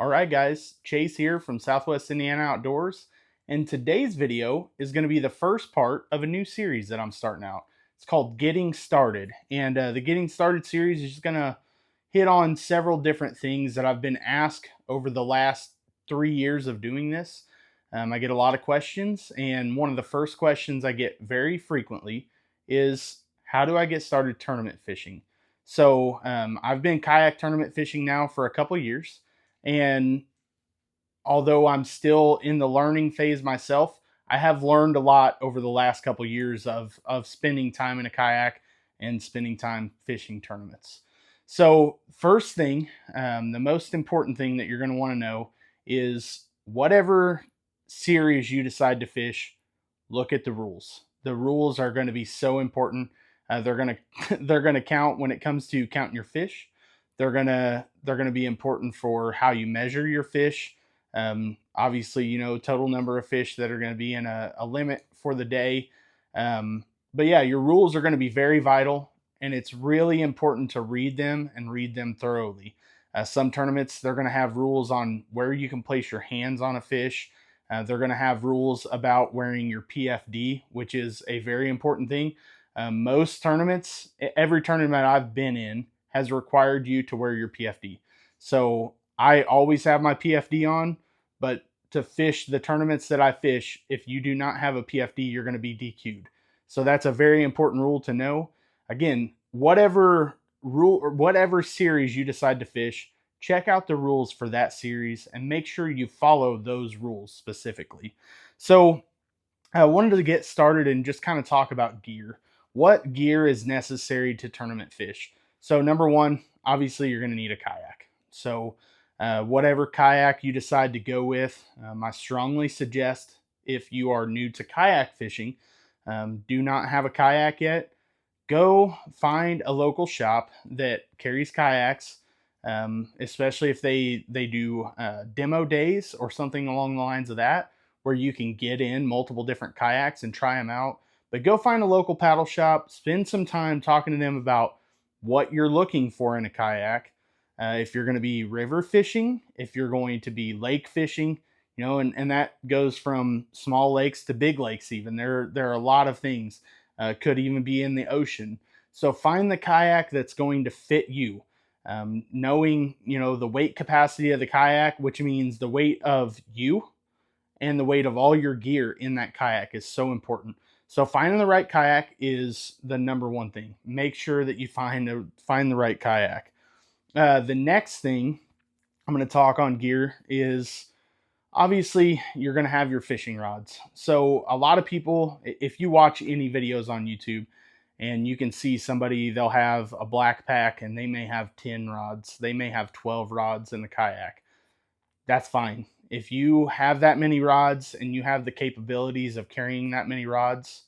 All right, guys, Chase here from Southwest Indiana Outdoors, and today's video is going to be the first part of a new series that I'm starting out. It's called Getting Started, and the Getting Started series is just going to hit on several different things that I've been asked over the last 3 years of doing this. I get a lot of questions, and one of the first questions I get very frequently is, how do I get started tournament fishing? So I've been kayak tournament fishing now for a couple years. And although I'm still in the learning phase myself, I have learned a lot over the last couple years of spending time in a kayak and spending time fishing tournaments. So first thing, the most important thing that you're going to want to know is whatever series you decide to fish, look at the rules. The rules are going to be so important. They're going to they're going to count when it comes to counting your fish. They're gonna be important for how you measure your fish. Obviously, total number of fish that are going to be in a limit for the day. But yeah, your rules are going to be very vital, and it's really important to read them and read them thoroughly. Some tournaments, they're going to have rules on where you can place your hands on a fish. They're going to have rules about wearing your PFD, which is a very important thing. Most tournaments, every tournament I've been in, has required you to wear your PFD. So I always have my PFD on, but to fish the tournaments that I fish, if you do not have a PFD, you're going to be DQ'd. So that's a very important rule to know. Again, whatever rule or whatever series you decide to fish, check out the rules for that series and make sure you follow those rules specifically. So I wanted to get started and just kind of talk about gear. What gear is necessary to tournament fish? So number one, obviously you're going to need a kayak. So whatever kayak you decide to go with, I strongly suggest, if you are new to kayak fishing, do not have a kayak yet, go find a local shop that carries kayaks, especially if they do demo days or something along the lines of that, where you can get in multiple different kayaks and try them out. But go find a local paddle shop, spend some time talking to them about what you're looking for in a kayak. If you're going to be river fishing, if you're going to be lake fishing, and that goes from small lakes to big lakes even. There are a lot of things. Could even be in the ocean. So find the kayak that's going to fit you. Knowing, the weight capacity of the kayak, which means the weight of you and the weight of all your gear in that kayak, is so important. So finding the right kayak is the number one thing. Make sure that you find the right kayak. The next thing I'm going to talk on gear is, obviously, you're going to have your fishing rods. So a lot of people, if you watch any videos on YouTube and you can see somebody, they'll have a Blackpak and they may have 10 rods. They may have 12 rods in the kayak. That's fine. If you have that many rods and you have the capabilities of carrying that many rods,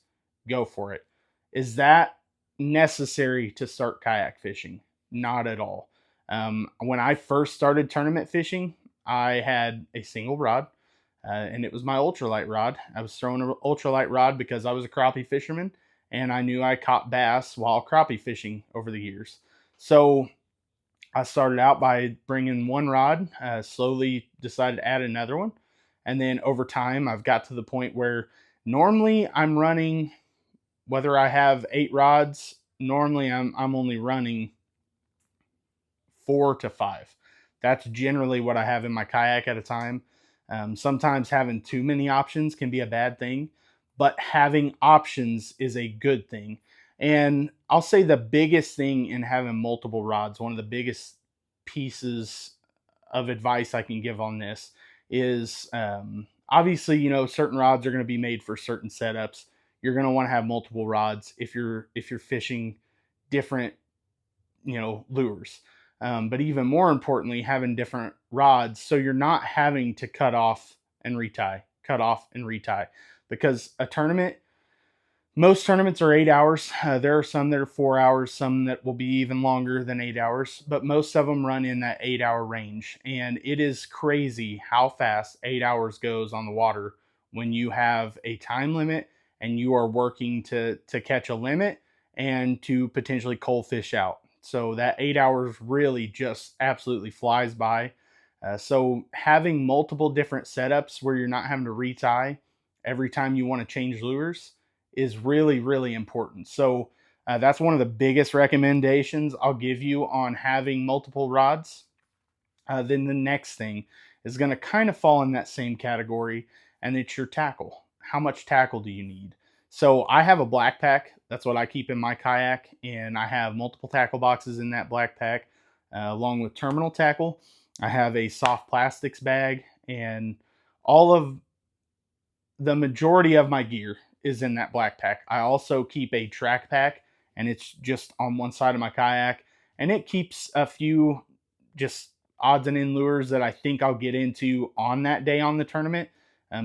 go for it. Is that necessary to start kayak fishing? Not at all. When I first started tournament fishing, I had a single rod, and it was my ultralight rod. I was throwing an ultralight rod because I was a crappie fisherman, and I knew I caught bass while crappie fishing over the years. So I started out by bringing one rod, slowly decided to add another one. And then over time, I've got to the point where normally I'm running, whether I have 8 rods, normally I'm only running 4 to 5. That's generally what I have in my kayak at a time. Sometimes having too many options can be a bad thing, but having options is a good thing. And I'll say the biggest thing in having multiple rods, one of the biggest pieces of advice I can give on this is, obviously, certain rods are going to be made for certain setups. You're going to want to have multiple rods if you're fishing different, lures. But even more importantly, having different rods so you're not having to cut off and retie, because most tournaments are 8 hours. There are some that are 4 hours, some that will be even longer than 8 hours, but most of them run in that 8-hour range. And it is crazy how fast 8 hours goes on the water when you have a time limit and you are working to catch a limit and to potentially cull fish out. So that 8 hours really just absolutely flies by. So having multiple different setups where you're not having to retie every time you want to change lures is really, really important. So that's one of the biggest recommendations I'll give you on having multiple rods. Then the next thing is going to kind of fall in that same category, and it's your tackle. How much tackle do you need? So I have a Blackpak. That's what I keep in my kayak, and I have multiple tackle boxes in that Blackpak, along with terminal tackle. I have a soft plastics bag, and all of the majority of my gear is in that Blackpak. I also keep a track pack, and it's just on one side of my kayak, and it keeps a few just odds and end lures that I think I'll get into on that day on the tournament.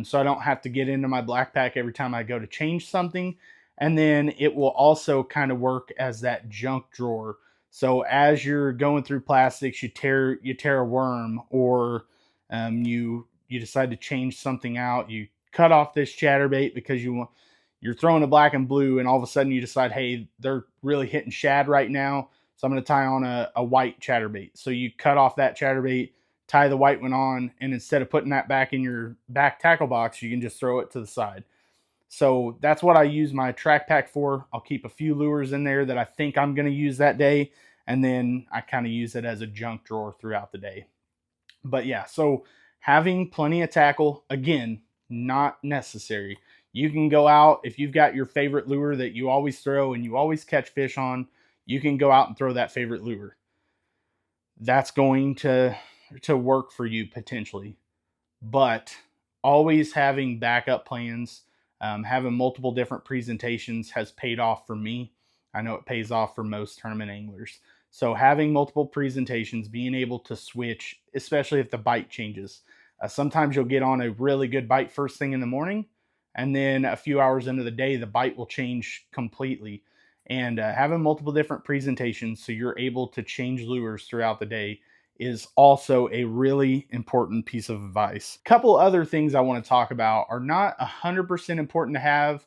So I don't have to get into my Blackpak every time I go to change something. And then it will also kind of work as that junk drawer. So as you're going through plastics, you tear a worm, or you decide to change something out. You cut off this chatterbait because you're throwing a black and blue, and all of a sudden you decide, hey, they're really hitting shad right now, so I'm going to tie on a white chatterbait. So you cut off that chatterbait, tie the white one on, and instead of putting that back in your back tackle box, you can just throw it to the side. So that's what I use my track pack for. I'll keep a few lures in there that I think I'm going to use that day, and then I kind of use it as a junk drawer throughout the day. But yeah, so having plenty of tackle, again, not necessary. You can go out, if you've got your favorite lure that you always throw and you always catch fish on, you can go out and throw that favorite lure. That's going to work for you potentially. But always having backup plans, having multiple different presentations has paid off for me. I know it pays off for most tournament anglers. So having multiple presentations, being able to switch, especially if the bite changes. Sometimes you'll get on a really good bite first thing in the morning, and then a few hours into the day, the bite will change completely. And having multiple different presentations so you're able to change lures throughout the day is also a really important piece of advice. A couple other things I want to talk about are not 100% important to have,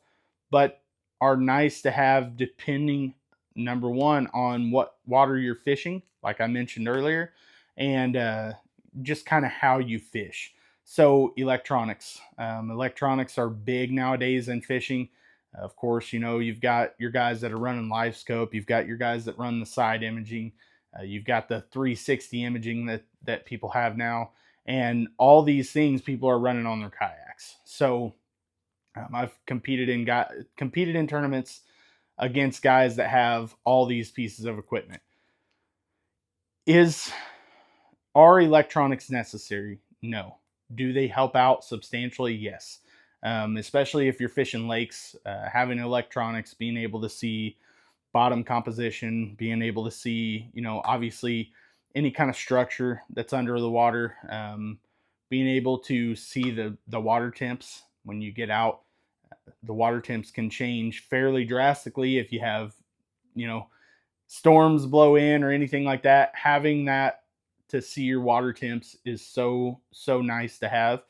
but are nice to have depending, number one, on what water you're fishing, like I mentioned earlier, and just kind of how you fish. So electronics. Electronics are big nowadays in fishing. Of course, you know, you've got your guys that are running live scope. You've got your guys that run the side imaging. You've got the 360 imaging that people have now. And all these things people are running on their kayaks. So I've competed in tournaments against guys that have all these pieces of equipment. Are electronics necessary? No. Do they help out substantially? Yes. Especially if you're fishing lakes, having electronics, being able to see bottom composition, being able to see, you know, obviously any kind of structure that's under the water, being able to see the water temps when you get out. The water temps can change fairly drastically if you have, you know, storms blow in or anything like that. Having that to see your water temps is so nice to have.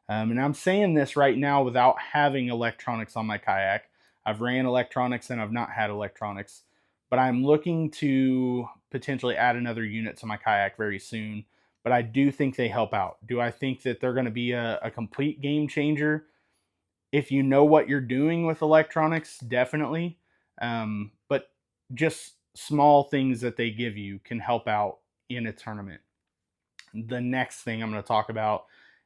And I'm saying this right now without having electronics on my kayak. I've ran electronics and I've not had electronics, but I'm looking to potentially add another unit to my kayak very soon. But I do think they help out. Do I think that they're going to be a complete game changer? If you know what you're doing with electronics, definitely. But just small things that they give you can help out in a tournament. The next thing I'm going to talk about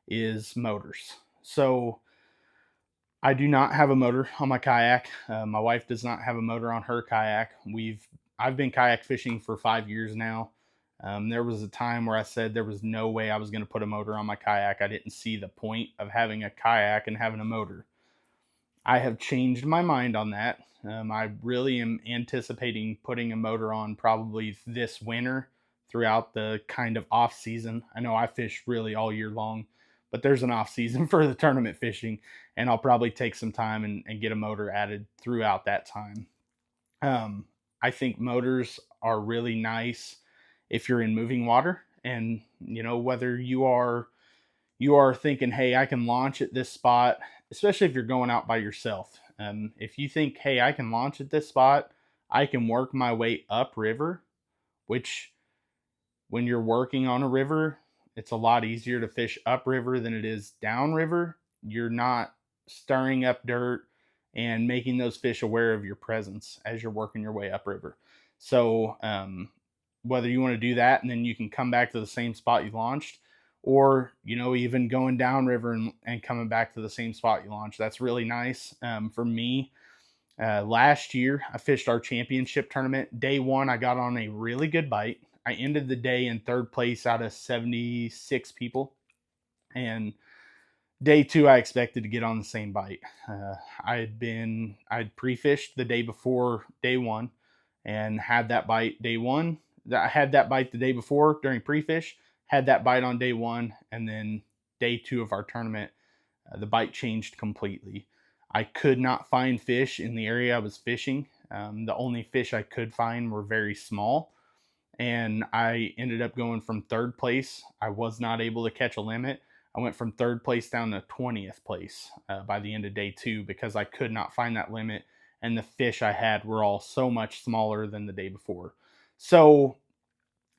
is motors. So I do not have a motor on my kayak. My wife does not have a motor on her kayak. I've been kayak fishing for 5 years now. There was a time where I said there was no way I was going to put a motor on my kayak. I didn't see the point of having a kayak and having a motor. I have changed my mind on that. I really am anticipating putting a motor on probably this winter throughout the kind of off season. I know I fish really all year long, but there's an off season for the tournament fishing, and I'll probably take some time and get a motor added throughout that time. I think motors are really nice if you're in moving water, and you know, whether you are thinking, hey, I can launch at this spot, especially if you're going out by yourself. If you think, hey, I can launch at this spot, I can work my way up river, which when you're working on a river, It's a lot easier to fish upriver than it is downriver. You're not stirring up dirt and making those fish aware of your presence as you're working your way upriver. So whether you want to do that and then you can come back to the same spot you launched, or even going downriver and coming back to the same spot you launched, that's really nice. For me, last year I fished our championship tournament. Day one, I got on a really good bite. I ended the day in third place out of 76 people, and day two, I expected to get on the same bite. I'd pre-fished the day before day one and had that bite day one. I had that bite the day before during pre-fish, had that bite on day one, and then day two of our tournament, the bite changed completely. I could not find fish in the area I was fishing. The only fish I could find were very small, and I ended up going from third place. I was not able to catch a limit. I went from third place down to 20th place by the end of day two because I could not find that limit, and the fish I had were all so much smaller than the day before. So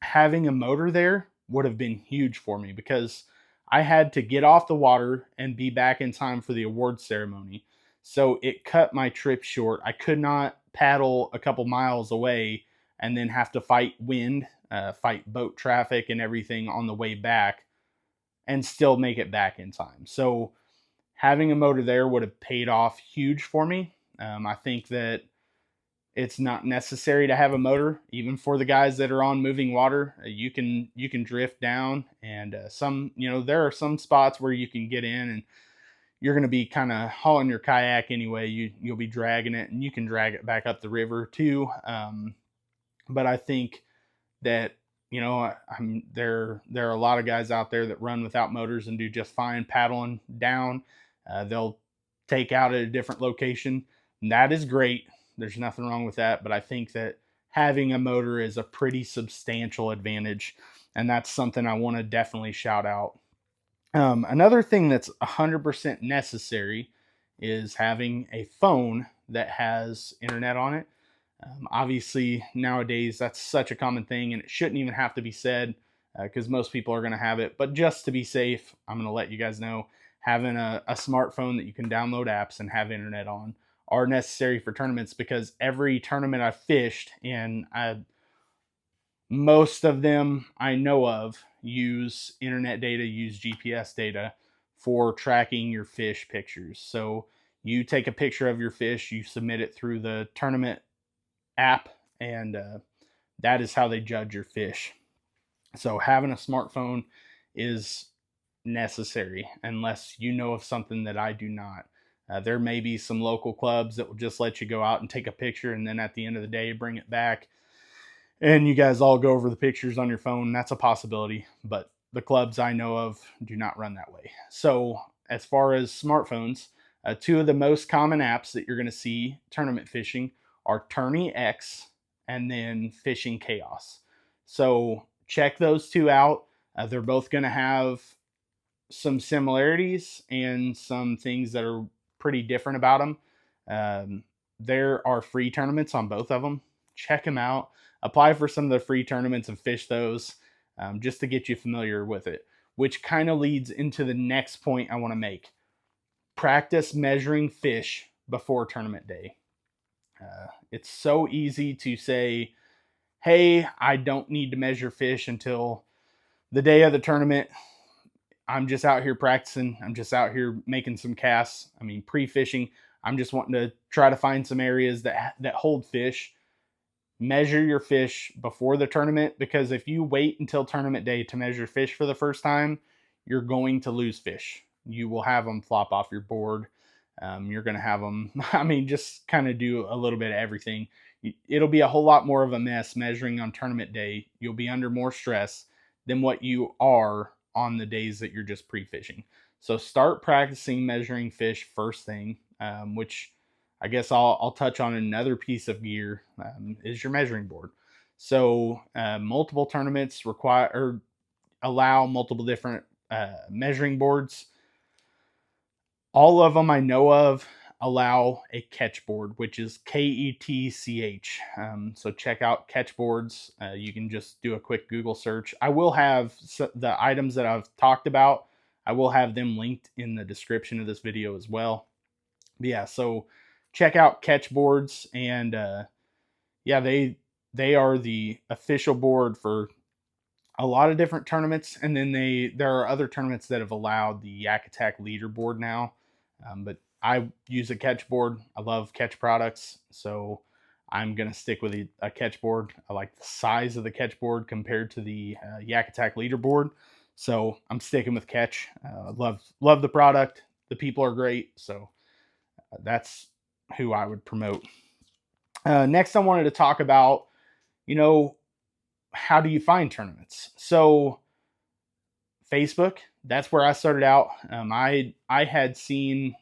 having a motor there would have been huge for me because I had to get off the water and be back in time for the award ceremony. So it cut my trip short. I could not paddle a couple miles away and then have to fight wind, fight boat traffic and everything on the way back and still make it back in time. So having a motor there would have paid off huge for me. I think that it's not necessary to have a motor, even for the guys that are on moving water. You can drift down, and there are some spots where you can get in, and you're going to be kind of hauling your kayak anyway. You'll be dragging it, and you can drag it back up the river too. But I think that there are a lot of guys out there that run without motors and do just fine paddling down. They'll take out at a different location, and that is great. There's nothing wrong with that, but I think that having a motor is a pretty substantial advantage, and that's something I want to definitely shout out. Another thing that's 100% necessary is having a phone that has internet on it. Obviously, nowadays, that's such a common thing, and it shouldn't even have to be said because most people are going to have it. But just to be safe, I'm going to let you guys know, having a smartphone that you can download apps and have internet on are necessary for tournaments, because every tournament I've fished, and most of them I know of, use internet data, use GPS data for tracking your fish pictures. So you take a picture of your fish, you submit it through the tournament app, and that is how they judge your fish. So having a smartphone is necessary unless you know of something that I do not. There may be some local clubs that will just let you go out and take a picture, and then at the end of the day bring it back and you guys all go over the pictures on your phone. That's a possibility, but the clubs I know of do not run that way. So as far as smartphones, two of the most common apps that you're going to see tournament fishing are Tourney X and then Fishing Chaos. So check those two out. They're both going to have some similarities and some things that are pretty different about them. There are free tournaments on both of them. Check them out. Apply for some of the free tournaments and fish those just to get you familiar with it, which kind of leads into the next point I want to make. Practice measuring fish before tournament day. It's so easy to say, hey, I don't need to measure fish until the day of the tournament. I'm just out here practicing. I'm just out here making some casts. I mean, pre-fishing. I'm just wanting to try to find some areas that hold fish. Measure your fish before the tournament, because if you wait until tournament day to measure fish for the first time, you're going to lose fish. You will have them flop off your board. You're going to have them, just kind of do a little bit of everything. It'll be a whole lot more of a mess measuring on tournament day. You'll be under more stress than what you are on the days that you're just pre-fishing. So start practicing measuring fish first thing, which I guess I'll touch on another piece of gear, is your measuring board. So multiple tournaments allow multiple different measuring boards. All of them I know of allow a Ketch Board, which is Ketch. So check out Ketch Boards. You can just do a quick Google search. I will have the items that I've talked about, I will have them linked in the description of this video as well. But yeah, so check out Ketch Boards, and yeah, they are the official board for a lot of different tournaments, and then there are other tournaments that have allowed the Yakattack leaderboard now. But I use a Ketch board. I love Ketch products, so I'm gonna stick with a Ketch board. I like the size of the Ketch board compared to the Yakattack leaderboard, so I'm sticking with Ketch. Love the product. The people are great, so that's who I would promote. Next, I wanted to talk about, how do you find tournaments? So Facebook, that's where I started out. I had seen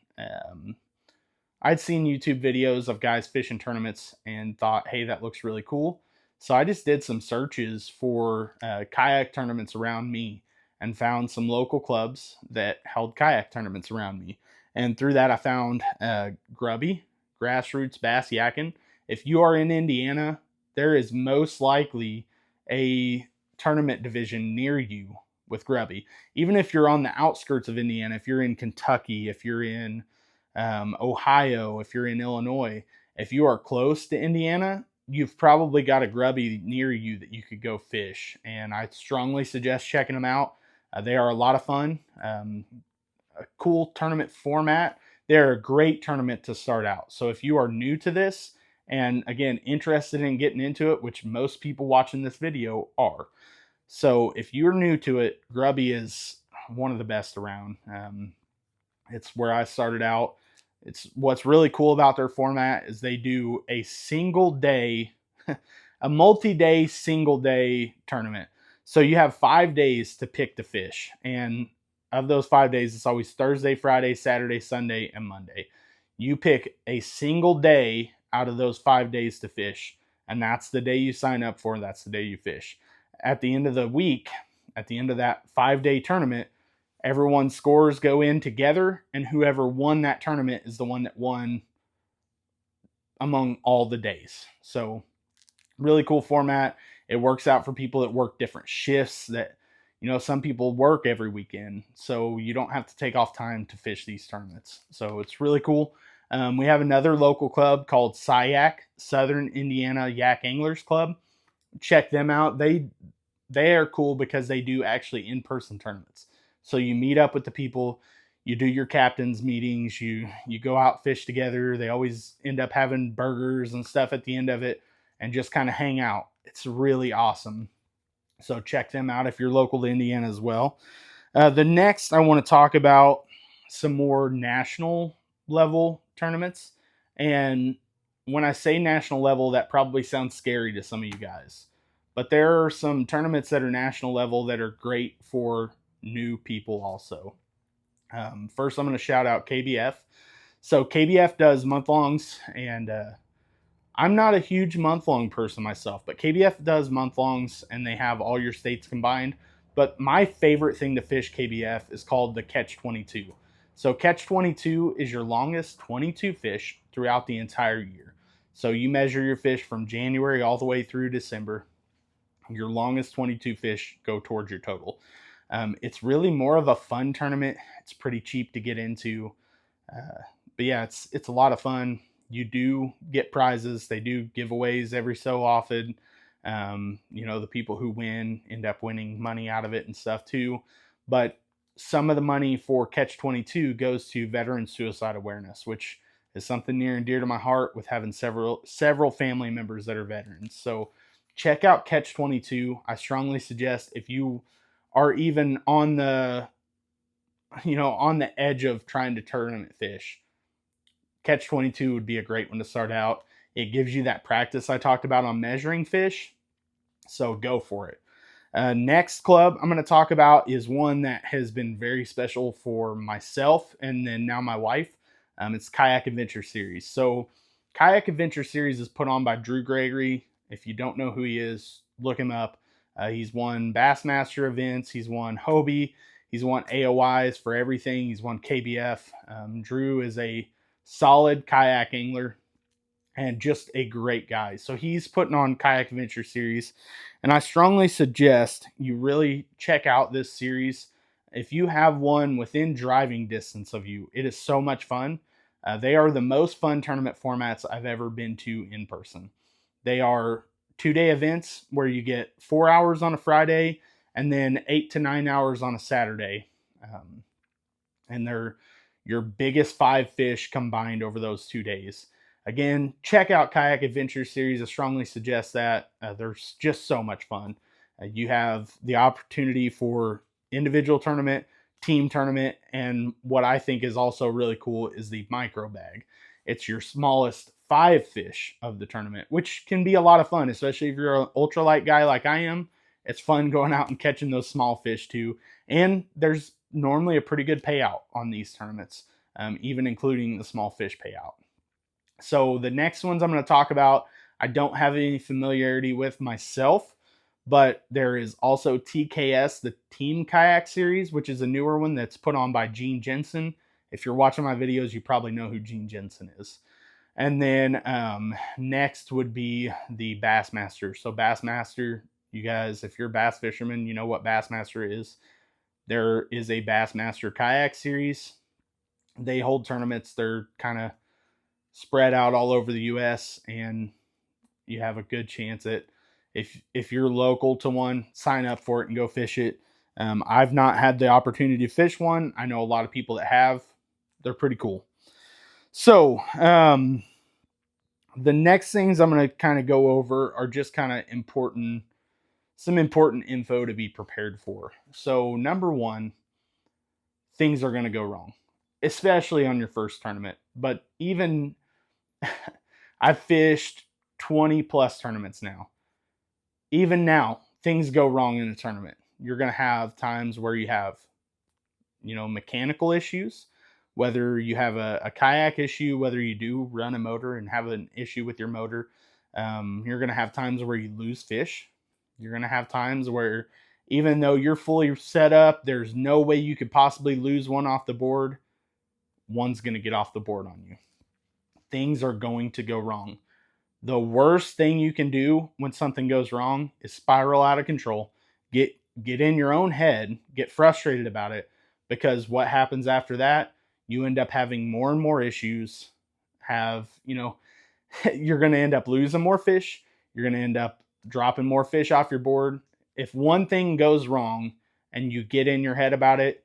I'd seen YouTube videos of guys fishing tournaments and thought, hey, that looks really cool. So I just did some searches for kayak tournaments around me and found some local clubs that held kayak tournaments around me. And through that, I found Grubby, Grassroots Bass Yakin. If you are in Indiana, there is most likely a tournament division near you with Grubby. Even if you're on the outskirts of Indiana, if you're in Kentucky, if you're in Ohio, if you're in Illinois, if you are close to Indiana, you've probably got a Grubby near you that you could go fish. And I strongly suggest checking them out. They are a lot of fun. A cool tournament format. They're a great tournament to start out. So if you are new to this, and again, interested in getting into it, which most people watching this video are. So if you're new to it, Grubby is one of the best around. It's where I started out. It's what's really cool about their format is they do a single day, a multi-day, single day tournament. So you have 5 days to pick the fish. And of those 5 days, it's always Thursday, Friday, Saturday, Sunday, and Monday. You pick a single day out of those 5 days to fish, and that's the day you sign up for, that's the day you fish. At the end of the week, at the end of that 5-day tournament, everyone's scores go in together, and whoever won that tournament is the one that won among all the days. So really cool format. It works out for people that work different shifts, that some people work every weekend, so you don't have to take off time to fish these tournaments. So it's really cool. We have another local club called SIAC, Southern Indiana Yak Anglers Club. Check them out. They are cool because they do actually in-person tournaments. So you meet up with the people, you do your captains meetings, you go out fish together. They always end up having burgers and stuff at the end of it and just kind of hang out. It's really awesome. So check them out if you're local to Indiana as well. The next, I want to talk about some more national level tournaments. And when I say national level, that probably sounds scary to some of you guys. But there are some tournaments that are national level that are great for new people also. First, I'm going to shout out KBF. So KBF does month-longs, and I'm not a huge month-long person myself, but KBF does month-longs, and they have all your states combined. But my favorite thing to fish KBF is called the Catch 22. So Catch 22 is your longest 22 fish throughout the entire year. So you measure your fish from January all the way through December. Your longest 22 fish go towards your total. It's really more of a fun tournament. It's pretty cheap to get into. But yeah, it's a lot of fun. You do get prizes. They do giveaways every so often. The people who win end up winning money out of it and stuff too. But some of the money for Catch 22 goes to veteran suicide awareness, which is something near and dear to my heart with having several family members that are veterans. So check out Catch 22. I strongly suggest, if you are even on the edge of trying to tournament fish, Catch 22 would be a great one to start out. It gives you that practice I talked about on measuring fish, so go for it. Next club I'm going to talk about is one that has been very special for myself and then now my wife. It's Kayak Adventure Series. So Kayak Adventure Series is put on by Drew Gregory. If you don't know who he is, look him up. He's won Bassmaster events. He's won Hobie. He's won AOYs for everything. He's won KBF. Drew is a solid kayak angler, and just a great guy. So he's putting on Kayak Adventure Series, and I strongly suggest you really check out this series. If you have one within driving distance of you, it is so much fun. They are the most fun tournament formats I've ever been to in person. They are 2-day events where you get 4 hours on a Friday and then 8 to 9 hours on a Saturday. And they're your biggest 5 fish combined over those 2 days. Again, check out Kayak Adventure Series. I strongly suggest that. They're just so much fun. You have the opportunity for individual tournament, team tournament, and what I think is also really cool is the micro bag. It's your smallest 5 fish of the tournament, which can be a lot of fun, especially if you're an ultralight guy like I am. It's fun going out and catching those small fish too. And there's normally a pretty good payout on these tournaments, even including the small fish payout. So the next ones I'm going to talk about, I don't have any familiarity with myself, but there is also TKS, the Team Kayak Series, which is a newer one that's put on by Gene Jensen. If you're watching my videos, you probably know who Gene Jensen is. And then next would be the Bassmaster. So Bassmaster, you guys, if you're a bass fisherman, you know what Bassmaster is. There is a Bassmaster Kayak Series. They hold tournaments. They're kind of spread out all over the U.S., and you have a good chance at, if you're local to one, sign up for it and go fish it. I've not had the opportunity to fish one. I know a lot of people that have. They're pretty cool. So the next things I'm going to kind of go over are just kind of some important info to be prepared for. So number one, things are going to go wrong, especially on your first tournament. But even I've fished 20 plus tournaments now. Even now, things go wrong in a tournament. You're going to have times where you have, mechanical issues, whether you have a kayak issue, whether you do run a motor and have an issue with your motor. You're going to have times where you lose fish. You're going to have times where, even though you're fully set up, there's no way you could possibly lose one off the board. One's going to get off the board on you. Things are going to go wrong. The worst thing you can do when something goes wrong is spiral out of control, get in your own head, get frustrated about it, because what happens after that, you end up having more and more issues. You're going to end up losing more fish. You're going to end up dropping more fish off your board. If one thing goes wrong and you get in your head about it,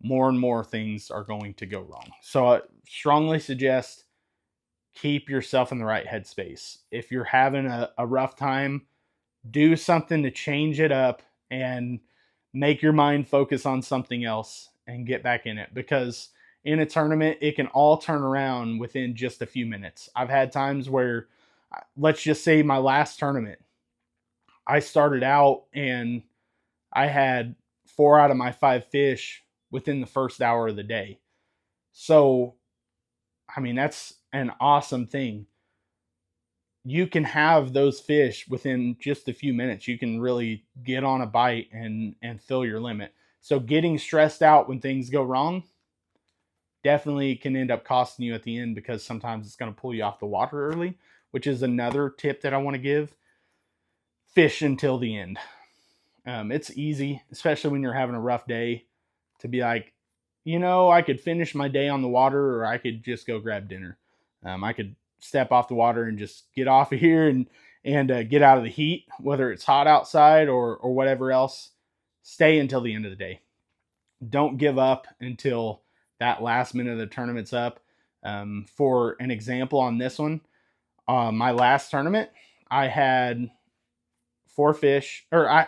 more and more things are going to go wrong. So I strongly suggest keep yourself in the right headspace. If you're having a rough time, do something to change it up and make your mind focus on something else and get back in it. Because in a tournament, it can all turn around within just a few minutes. I've had times where, let's just say my last tournament, I started out and I had 4 out of my 5 fish within the first hour of the day. So, that's an awesome thing. You can have those fish within just a few minutes. You can really get on a bite and fill your limit. So getting stressed out when things go wrong definitely can end up costing you at the end, because sometimes it's going to pull you off the water early, which is another tip that I want to give. Fish until the end. It's easy, especially when you're having a rough day, to be like, I could finish my day on the water, or I could just go grab dinner. I could step off the water and just get off of here and get out of the heat, whether it's hot outside or whatever else. Stay until the end of the day. Don't give up until that last minute of the tournament's up. For an example on this one, my last tournament, I had 4 fish, I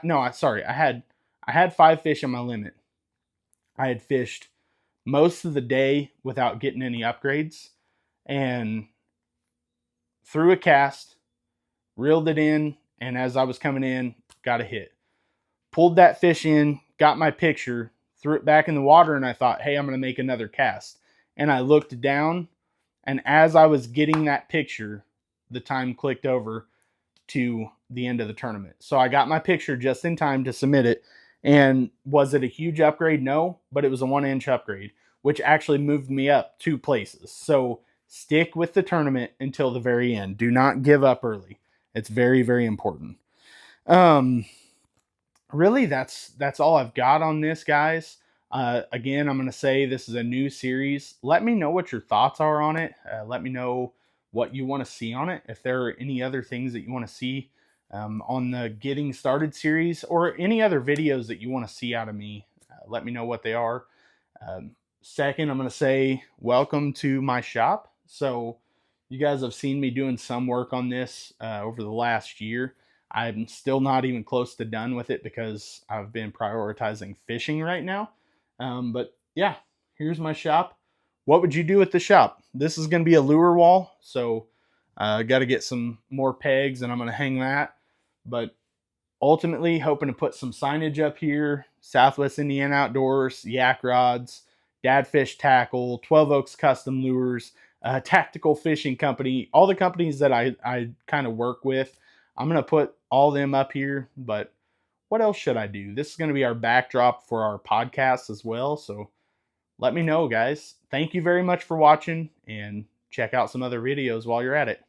had 5 fish in my limit. I had fished most of the day without getting any upgrades, and threw a cast, reeled it in, and as I was coming in, got a hit. Pulled that fish in, got my picture, threw it back in the water, and I thought, hey, I'm going to make another cast. And I looked down, and as I was getting that picture, the time clicked over to the end of the tournament. So I got my picture just in time to submit it. And was it a huge upgrade? No, but it was a 1-inch upgrade, which actually moved me up 2 places. So stick with the tournament until the very end. Do not give up early. It's very, very important. Really, that's all I've got on this, guys. Again, I'm going to say this is a new series. Let me know what your thoughts are on it. Let me know what you want to see on it. If there are any other things that you want to see on the Getting Started series, or any other videos that you want to see out of me, let me know what they are. Second, I'm going to say welcome to my shop. So you guys have seen me doing some work on this over the last year. I'm still not even close to done with it because I've been prioritizing fishing right now. But yeah, here's my shop. What would you do with the shop? This is going to be a lure wall, so I got to get some more pegs and I'm going to hang that. But ultimately, hoping to put some signage up here: Southwest Indiana Outdoors, yak rods, Dad Fish Tackle, 12 Oaks Custom Lures, Tactical Fishing Company, all the companies that I kind of work with. I'm going to put all them up here, but what else should I do? This is going to be our backdrop for our podcast as well, so let me know, guys. Thank you very much for watching, and check out some other videos while you're at it.